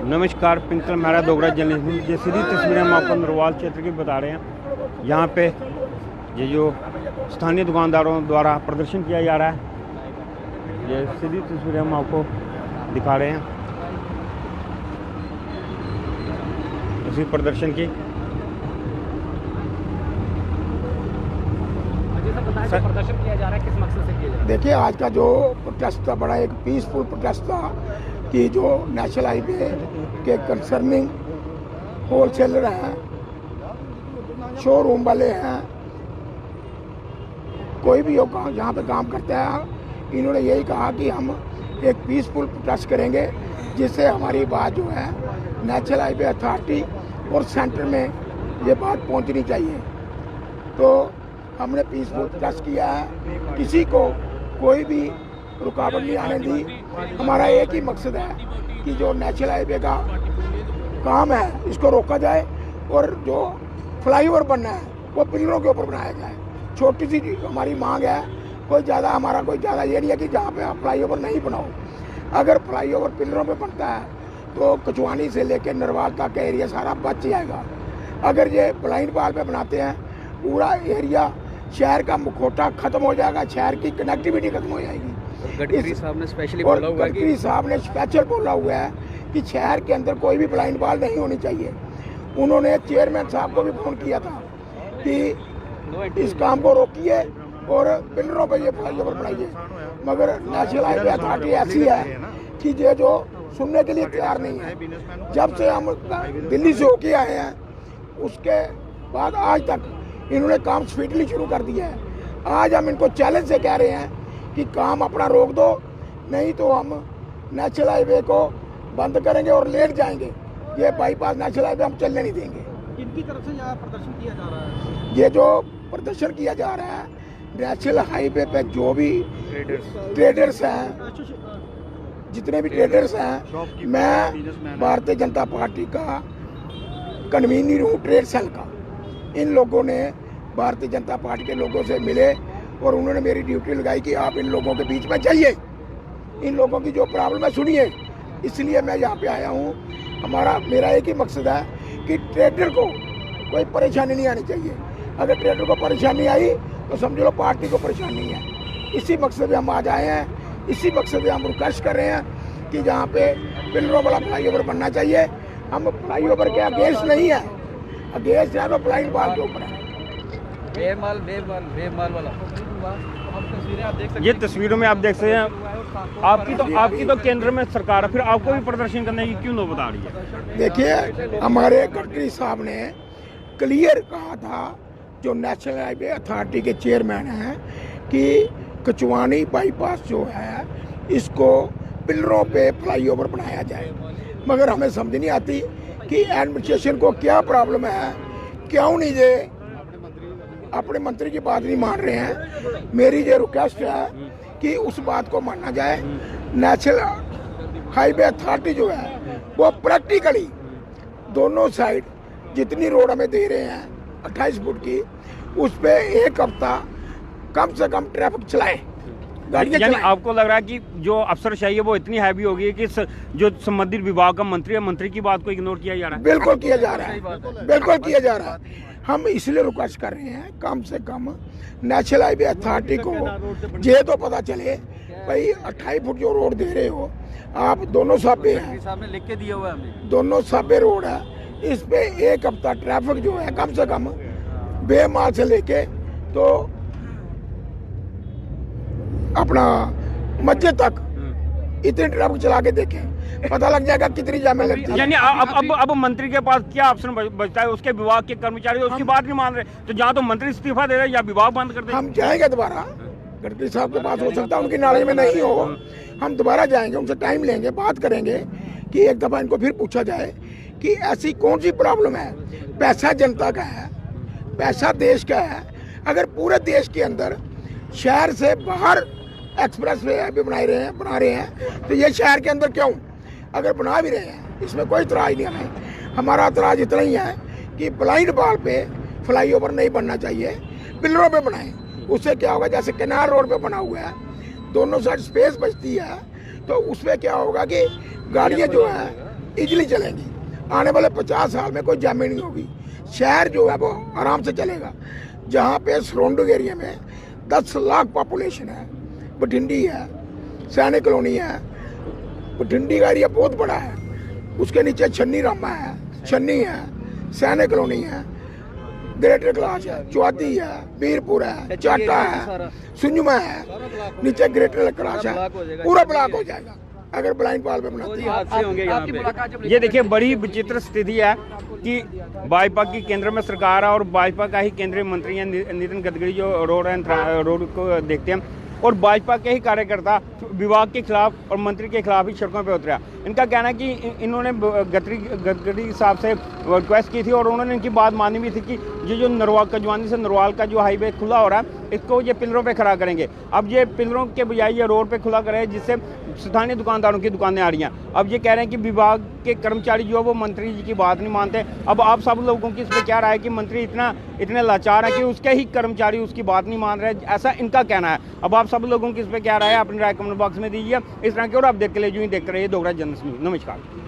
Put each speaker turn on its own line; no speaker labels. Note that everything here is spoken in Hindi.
नमस्कार, पिंकल मेरा दोगरा जर्नलिस्ट। ये सीधी तस्वीरें हम आपको नरवाल क्षेत्र की बता रहे हैं। यहाँ पे ये जो स्थानीय दुकानदारों द्वारा प्रदर्शन किया जा रहा है, ये सीधी तस्वीरें हम आपको दिखा रहे हैं इसी प्रदर्शन की।
प्रदर्शन किया जा रहा है, किस मकसद से किया जा रहा है?
देखिए, आज का जो प्रोटेस्ट था बड़ा एक पीसफुल प्रोटेस्ट था कि जो नेशनल हाईवे के कंसर्निंग होलसेलर हैं, शोरूम वाले हैं, कोई भी हो यहाँ पे काम करता है, इन्होंने यही कहा कि हम एक पीसफुल प्रोटेस्ट करेंगे जिससे हमारी बात जो है नेशनल हाईवे अथॉरिटी और सेंटर में ये बात पहुंचनी चाहिए। तो हमने पीसफुल प्रोटेस्ट किया है, किसी को कोई भी रुकावट नहीं आने दी। हमारा एक ही मकसद है कि जो नेशनल हाईवे का काम है इसको रोका जाए और जो फ्लाईओवर बनना है वो पिलरों के ऊपर बनाया जाए। छोटी सी हमारी मांग है, कोई ज़्यादा ये नहीं है कि जहाँ पे आप फ्लाईओवर नहीं बनाओ। अगर फ्लाईओवर पिलरों पे बनता है तो कचुआनी से लेकर नरवाल तक का एरिया सारा बच जाएगा। अगर ये ब्लाइंड बाल पे बनाते हैं, पूरा एरिया शहर का मुखौटा खत्म हो जाएगा, शहर की कनेक्टिविटी खत्म हो जाएगी।
गडकरी साहब ने स्पेशली
बोला हुआ है कि शहर के अंदर कोई भी ब्लाइंड बाल नहीं होनी चाहिए। उन्होंने चेयरमैन साहब को भी फोन किया था कि इस काम को रोकिए और पिलरों पर ये फ्लाईओवर बनाइए, मगर नेशनल हाईवे अथॉरिटी ऐसी है कि ये जो सुनने के लिए तैयार नहीं है। जब से हम दिल्ली से होके आए हैं उसके बाद आज तक इन्होंने काम स्पीडली शुरू कर दिया है। आज हम इनको चैलेंज से कह रहे हैं कि काम अपना रोक दो, नहीं तो हम नेशनल हाईवे को बंद करेंगे और लेट जाएंगे। ये बाईपास नेशनल हाईवे हम चलने नहीं देंगे।
किनकी तरफ से यहाँ प्रदर्शन किया जा रहा है?
ये जो प्रदर्शन किया जा रहा है नेशनल हाईवे पे जो भी ट्रेडर्स हैं, जितने भी ट्रेडर्स हैं, मैं भारतीय जनता पार्टी का कन्वीनर हूँ ट्रेड सेल का। इन लोगों ने भारतीय जनता पार्टी के लोगों से मिले और उन्होंने मेरी ड्यूटी लगाई कि आप इन लोगों के बीच में जाइए, इन लोगों की जो प्रॉब्लम है सुनिए। इसलिए मैं यहाँ पे आया हूँ। मेरा एक ही मकसद है कि ट्रेडर को कोई परेशानी नहीं आनी चाहिए। अगर ट्रेडर को परेशानी आई तो समझ लो पार्टी को परेशानी है। इसी मकसद से हम आज आए हैं, इसी मकसद से हम रिक्वेस्ट कर रहे हैं कि जहाँ पे पिलरों वाला फ्लाईओवर बनना चाहिए। हम फ्लाईओवर के अगेंस्ट नहीं है, अगेंस्ट है तो ब्लाइंड बाल के ऊपर है।
बेमाल वाला
ये तस्वीरों में आप देख सकते हैं। आपकी तो केंद्र में सरकार है, फिर आपको भी प्रदर्शन करने की क्यों नौबत आ रही है?
देखिए, हमारे गडकरी साहब ने क्लियर कहा था, जो नेशनल हाईवे अथॉरिटी के चेयरमैन हैं, कि कचुआनी बाईपास जो है इसको पिलरों पे फ्लाईओवर बनाया जाए। मगर हमें समझ नहीं आती कि एडमिनिस्ट्रेशन को क्या प्रॉब्लम है, क्यों नहीं ये अपने मंत्री की बात नहीं मान रहे हैं। मेरी ये रिक्वेस्ट है कि उस बात को माना जाए। नेशनल हाईवे अथॉरिटी जो है वो प्रैक्टिकली दोनों साइड जितनी रोड हमें दे रहे हैं 28 फुट की, उस पे एक हफ्ता कम से कम ट्रैफिक चलाए, गाड़ियां
यानी
चलाएं।
आपको लग रहा है कि जो अफसरशाही है वो इतनी हैवी हो गई है कि जो संबंधित विभाग का मंत्री की बात को इग्नोर किया जा रहा है?
बिल्कुल किया जा रहा है, बिल्कुल किया जा रहा है। हम इसलिए रिक्वेस्ट कर रहे हैं, कम से कम नेशनल हाईवे अथॉरिटी को ये तो पता चले भाई 28 फुट जो रोड दे रहे हो आप, दोनों साबे हैं,
सामने लिख के दिया हुआ है हमने,
दोनों साबे रोड है, इस पे एक हफ्ता ट्रैफिक जो है कम से कम बेमाल से लेके तो अपना मस्जिद तक इतनी ट्रैफिक चला के देखें, पता लग जाएगा कितनी जामे लगती है।
यानी अब मंत्री के पास क्या ऑप्शन बचता है? उसके विभाग के कर्मचारी उसकी बात नहीं मान रहे, तो जहाँ तो मंत्री इस्तीफा दे रहे या विभाग बंद कर दे।
हम जाएंगे दोबारा, गडकरी साहब के पास, हो सकता है उनकी नॉलेज में नहीं हो, हम दोबारा जाएंगे, उनसे टाइम लेंगे, बात करेंगे कि एक दफा इनको फिर पूछा जाए कि ऐसी कौन सी प्रॉब्लम है। पैसा जनता का है, पैसा देश का है। अगर पूरे देश के अंदर शहर से बाहर एक्सप्रेस वे भी बना रहे हैं तो ये शहर के अंदर क्यों? अगर बना भी रहे हैं इसमें कोई इतराज नहीं हमें। हमारा इतराज इतना ही है कि ब्लाइंड बाल पे फ्लाईओवर नहीं बनना चाहिए, पिलरों पे बनाएं। उससे क्या होगा, जैसे कैनाल रोड पे बना हुआ है, दोनों साइड स्पेस बचती है, तो उसमें क्या होगा कि गाड़ियाँ जो हैं इजली चलेंगी। आने वाले 50 साल में कोई जामी नहीं होगी। शहर जो है वो आराम से चलेगा। जहाँ पे सराउंडिंग एरिया में 10 लाख पॉपुलेशन है, बठिंडी है, सैनिक कॉलोनी है, बठिंडी का एरिया बहुत बड़ा है, उसके नीचे छन्नी रामा है, छन्नी है, सैनिक कॉलोनी है, ग्रेटर क्लास है, चौधरी है, वीरपुर है, चाटा है, सुंजुमा है, नीचे ग्रेटर क्लास है, पूरा ब्लॉक हो जाएगा अगर ब्लाइंड पाल पे बनाते हैं।
हादसे होंगे यहाँ पे।
ये देखिए बड़ी विचित्र स्थिति है कि भाजपा की केंद्र में सरकार है और भाजपा का ही केंद्रीय मंत्री है नितिन गडकरी जो रोड को देखते हैं, और भाजपा के ही कार्यकर्ता विभाग के खिलाफ और मंत्री के खिलाफ ही सड़कों पे उतरा। इनका कहना है कि इन्होंने गडकरी साहब से रिक्वेस्ट की थी और उन्होंने इनकी बात मानी भी थी कि ये जो नरवाल कजवानी से नरवाल का जो हाईवे खुला हो रहा है इसको ये पिलरों पे खड़ा करेंगे। अब ये पिलरों के बजाय ये रोड पे खुला करें जिससे स्थानीय दुकानदारों की दुकानें आ रही हैं। अब ये कह रहे हैं कि विभाग के कर्मचारी जो है वो मंत्री जी की बात नहीं मानते। अब आप सब लोगों की इस पर क्या राय है कि मंत्री इतने लाचार है कि उसके ही कर्मचारी उसकी बात नहीं मान रहे, ऐसा इनका कहना है। अब आप सब लोगों की इस पर क्या राय है, अपनी राय कमेंट बॉक्स में दीजिए। इस तरह की और आप देखते रहिए, देखते रहिए डोगरा जर्नलिस्ट न्यूज़। नमस्कार।